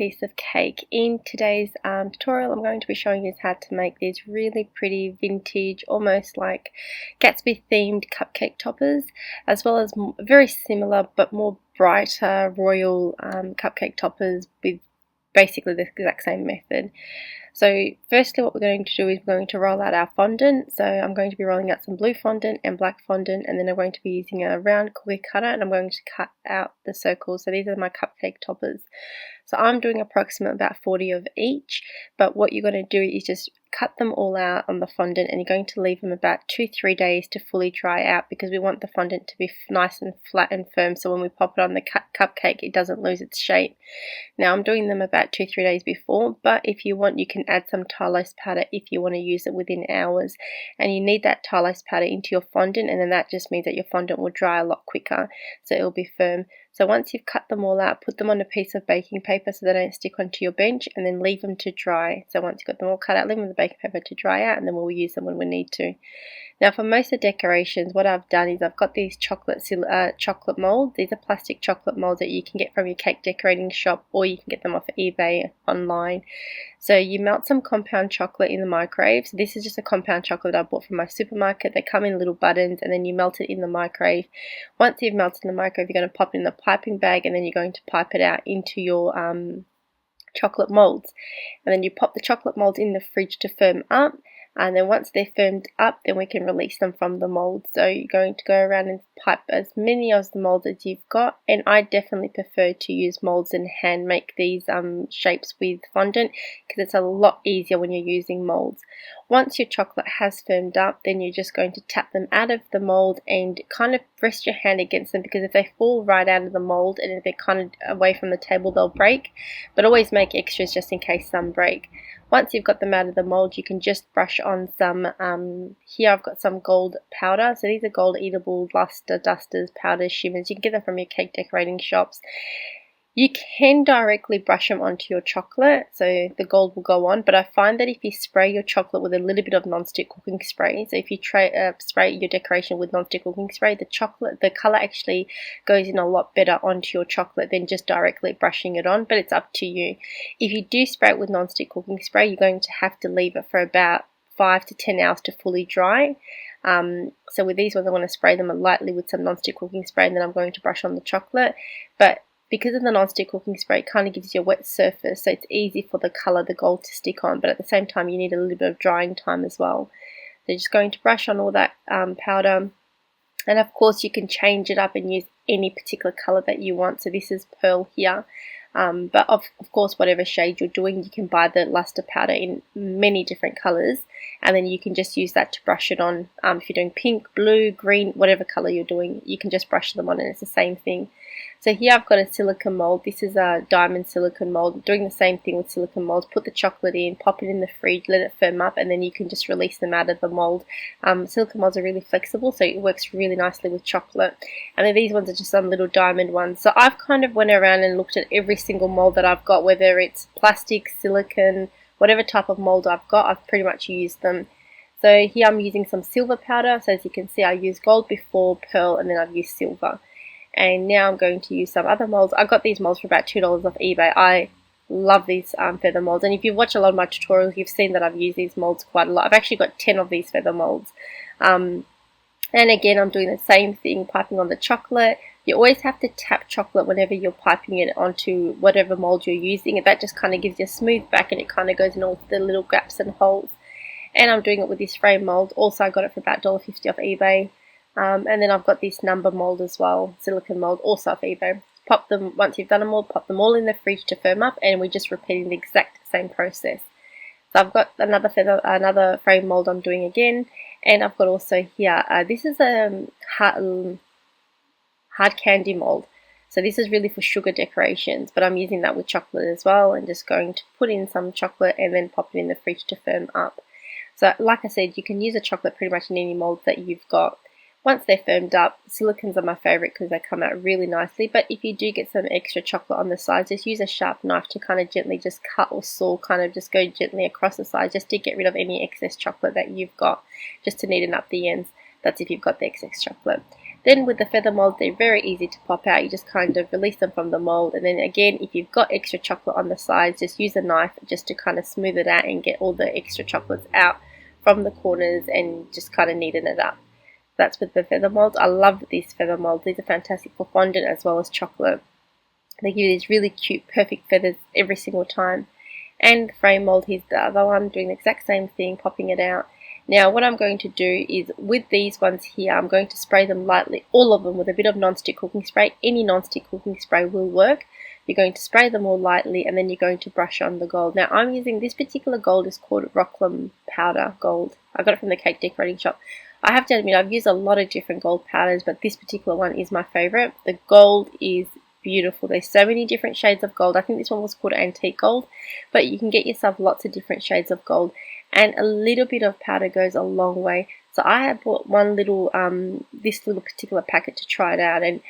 piece of cake. In today's tutorial, I'm going to be showing you how to make these really pretty vintage, almost like Gatsby themed cupcake toppers, as well as very similar but more brighter royal cupcake toppers with basically the exact same method. So firstly what we're going to do is we're going to roll out our fondant. So I'm going to be rolling out some blue fondant and black fondant, and then I'm going to be using a round cookie cutter and I'm going to cut out the circles. So these are my cupcake toppers. So I'm doing approximately about 40 of each, but what you're going to do is just cut them all out on the fondant, and you're going to leave them about 2-3 days to fully dry out, because we want the fondant to be nice and flat and firm, so when we pop it on the cupcake it doesn't lose its shape. Now I'm doing them about 2-3 days before, but if you want you can add some tylose powder if you want to use it within hours, and you need that tylose powder into your fondant, and then that just means that your fondant will dry a lot quicker, so it will be firm. So once you've cut them all out, put them on a piece of baking paper so they don't stick onto your bench, and then leave them to dry. So once you've got them all cut out, leave them on the baking paper to dry out, and then we'll use them when we need to. Now for most of the decorations, what I've done is I've got these chocolate molds. These are plastic chocolate molds that you can get from your cake decorating shop, or you can get them off of eBay online. So you melt some compound chocolate in the microwave. So this is just a compound chocolate I bought from my supermarket. They come in little buttons, and then you melt it in the microwave. Once you've melted in the microwave, you're going to pop it in the piping bag, and then you're going to pipe it out into your chocolate molds. And then you pop the chocolate molds in the fridge to firm up. And then once they're firmed up, then we can release them from the molds. So you're going to go around and pipe as many of the molds as you've got, and I definitely prefer to use molds and hand make these shapes with fondant, because it's a lot easier when you're using molds. Once your chocolate has firmed up, then you're just going to tap them out of the mold and kind of rest your hand against them, because if they fall right out of the mold and if they're kind of away from the table, they'll break. But always make extras just in case some break. Once you've got them out of the mold, you can just brush on some, here I've got some gold powder. So these are gold eatable luster, dusters, powders, shimmers. You can get them from your cake decorating shops. You can directly brush them onto your chocolate, so the gold will go on, but I find that if you spray your chocolate with a little bit of nonstick cooking spray, so if you spray your decoration with nonstick cooking spray, the colour actually goes in a lot better onto your chocolate than just directly brushing it on, but it's up to you. If you do spray it with nonstick cooking spray, you're going to have to leave it for about 5 to 10 hours to fully dry. So with these ones, I want to spray them lightly with some nonstick cooking spray, and then I'm going to brush on the chocolate. But because of the non-stick cooking spray, it kind of gives you a wet surface, so it's easy for the colour, the gold, to stick on, but at the same time you need a little bit of drying time as well. So just going to brush on all that powder, and of course you can change it up and use any particular colour that you want. So this is pearl here, but of course whatever shade you're doing, you can buy the luster powder in many different colours, and then you can just use that to brush it on. If you're doing pink, blue, green, whatever colour you're doing, you can just brush them on and it's the same thing. So here I've got a silicone mold. This is a diamond silicone mold. Doing the same thing with silicone molds. Put the chocolate in, pop it in the fridge, let it firm up, and then you can just release them out of the mold. Silicone molds are really flexible, so it works really nicely with chocolate. And then these ones are just some little diamond ones. So I've kind of went around and looked at every single mold that I've got, whether it's plastic, silicone, whatever type of mold I've got, I've pretty much used them. So here I'm using some silver powder. So as you can see, I used gold before, pearl, and then I've used silver. And now I'm going to use some other molds. I got these molds for about $2 off eBay. I love these feather molds, and if you've watched a lot of my tutorials, you've seen that I've used these molds quite a lot. I've actually got 10 of these feather molds. And again, I'm doing the same thing, piping on the chocolate. You always have to tap chocolate whenever you're piping it onto whatever mold you're using, and that just kind of gives you a smooth back, and it kind of goes in all the little gaps and holes. And I'm doing it with this frame mold. Also, I got it for about $1.50 off eBay. And then I've got this number mold as well, silicone mold, also off eBay. Pop them, once you've done them all, pop them all in the fridge to firm up, and we're just repeating the exact same process. So I've got another frame mold I'm doing again, and I've got also here, this is a hard candy mold. So this is really for sugar decorations, but I'm using that with chocolate as well, and just going to put in some chocolate and then pop it in the fridge to firm up. So like I said, you can use a chocolate pretty much in any mold that you've got. Once they're firmed up, silicones are my favourite because they come out really nicely, but if you do get some extra chocolate on the sides, just use a sharp knife to kind of gently just cut or saw, kind of just go gently across the sides just to get rid of any excess chocolate that you've got, just to neaten up the ends. That's if you've got the excess chocolate. Then with the feather molds, they're very easy to pop out. You just kind of release them from the mold, and then again, if you've got extra chocolate on the sides, just use a knife just to kind of smooth it out and get all the extra chocolates out from the corners and just kind of neaten it up. That's with the feather molds. I love these feather molds. These are fantastic for fondant as well as chocolate. They give you these really cute, perfect feathers every single time. And frame mold, here's the other one, doing the exact same thing, popping it out. Now what I'm going to do is, with these ones here, I'm going to spray them lightly, all of them, with a bit of non-stick cooking spray. Any non-stick cooking spray will work. You're going to spray them all lightly, and then you're going to brush on the gold. Now I'm using this particular gold, is called Rockland Powder Gold. I got it from the cake decorating shop. I have to admit, I've used a lot of different gold powders, but this particular one is my favorite. The gold is beautiful. There's so many different shades of gold. I think this one was called Antique Gold, but you can get yourself lots of different shades of gold, and a little bit of powder goes a long way. So I have bought one little this little particular packet to try it out, and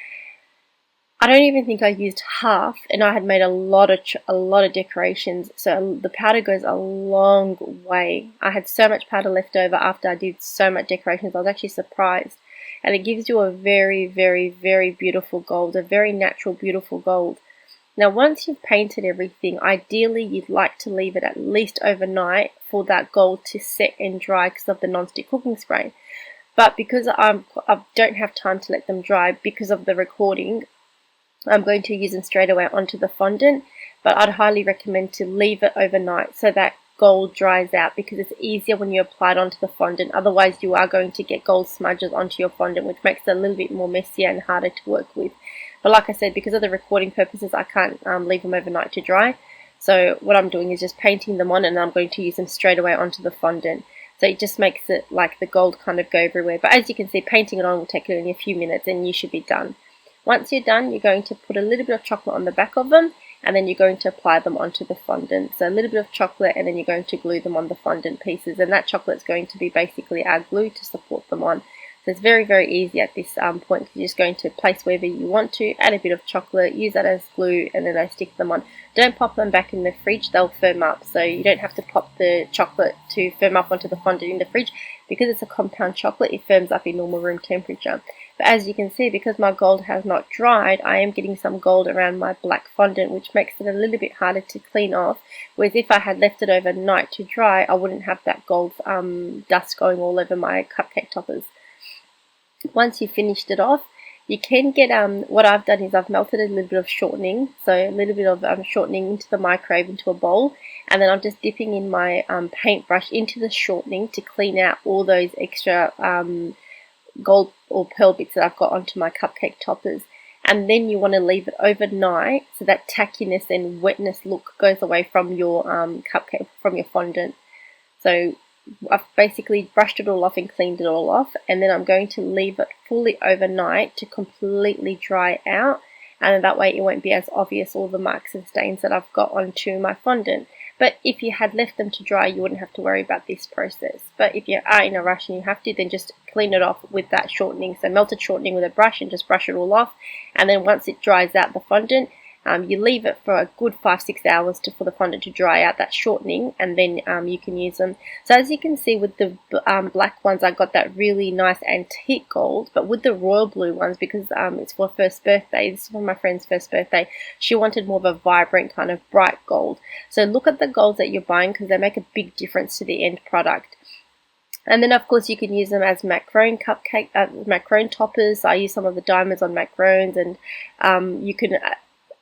I don't even think I used half, and I had made a lot of decorations, so the powder goes a long way. I had so much powder left over after I did so much decorations. I was actually surprised. And it gives you a very, very, very beautiful gold, a very natural, beautiful gold. Now once you've painted everything, ideally you'd like to leave it at least overnight for that gold to set and dry because of the non-stick cooking spray. But because I don't have time to let them dry because of the recording, I'm going to use them straight away onto the fondant. But I'd highly recommend to leave it overnight so that gold dries out, because it's easier when you apply it onto the fondant. Otherwise you are going to get gold smudges onto your fondant, which makes it a little bit more messier and harder to work with. But like I said, because of the recording purposes, I can't leave them overnight to dry. So what I'm doing is just painting them on, and I'm going to use them straight away onto the fondant. So it just makes it like the gold kind of go everywhere. But as you can see, painting it on will take only a few minutes and you should be done. Once you're done, you're going to put a little bit of chocolate on the back of them, and then you're going to apply them onto the fondant. So a little bit of chocolate, and then you're going to glue them on the fondant pieces, and that chocolate is going to be basically our glue to support them on. So it's very, very easy at this point. You're just going to place wherever you want to, add a bit of chocolate, use that as glue, and then I stick them on. Don't pop them back in the fridge, they'll firm up. So you don't have to pop the chocolate to firm up onto the fondant in the fridge. Because it's a compound chocolate, it firms up in normal room temperature. But as you can see, because my gold has not dried, I am getting some gold around my black fondant, which makes it a little bit harder to clean off. Whereas if I had left it overnight to dry, I wouldn't have that gold dust going all over my cupcake toppers. Once you've finished it off, you can get, what I've done is I've melted a little bit of shortening, so a little bit of shortening into the microwave, into a bowl, and then I'm just dipping in my paintbrush into the shortening to clean out all those extra gold or pearl bits that I've got onto my cupcake toppers. And then you want to leave it overnight so that tackiness and wetness look goes away from your cupcake, from your fondant. So I've basically brushed it all off and cleaned it all off, and then I'm going to leave it fully overnight to completely dry out, and that way it won't be as obvious all the marks and stains that I've got onto my fondant. But if you had left them to dry, you wouldn't have to worry about this process. But if you are in a rush and you have to, then just clean it off with that shortening. So melted shortening with a brush and just brush it all off, and then once it dries out the fondant, you leave it for a good 5-6 hours for the fondant to dry out that shortening, and then you can use them. So as you can see with the black ones, I got that really nice antique gold, but with the royal blue ones, because it's for first birthday, this is for my friend's first birthday, she wanted more of a vibrant kind of bright gold. So look at the golds that you're buying, because they make a big difference to the end product. And then of course you can use them as macaron cupcake, macaron toppers. I use some of the diamonds on macarons, and you can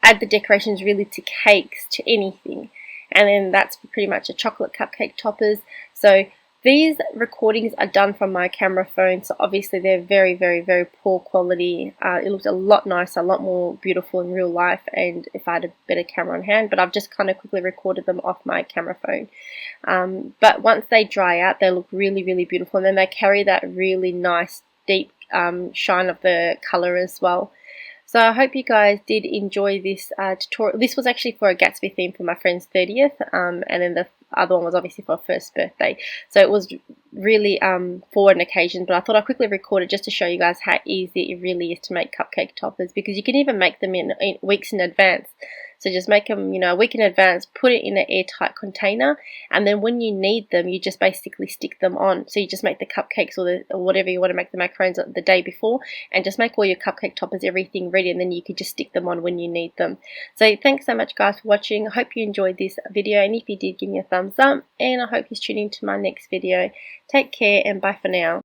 add the decorations really to cakes, to anything. And then that's pretty much a chocolate cupcake toppers. So these recordings are done from my camera phone, so obviously they're very, very, very poor quality. It looked a lot nicer, a lot more beautiful in real life, and if I had a better camera on hand, but I've just kind of quickly recorded them off my camera phone. But once they dry out, they look really, really beautiful, and then they carry that really nice deep shine of the color as well. So I hope you guys did enjoy this tutorial. This was actually for a Gatsby theme for my friend's 30th, and then other one was obviously for her first birthday. So it was really for an occasion, but I thought I'd quickly record it just to show you guys how easy it really is to make cupcake toppers, because you can even make them in weeks in advance. So just make them, a week in advance, put it in an airtight container, and then when you need them, you just basically stick them on. So you just make the cupcakes or whatever you want to make the macarons the day before, and just make all your cupcake toppers, everything ready, and then you could just stick them on when you need them. So thanks so much guys for watching. I hope you enjoyed this video, and if you did, give me a thumbs up, and I hope you tune into my next video. Take care and bye for now.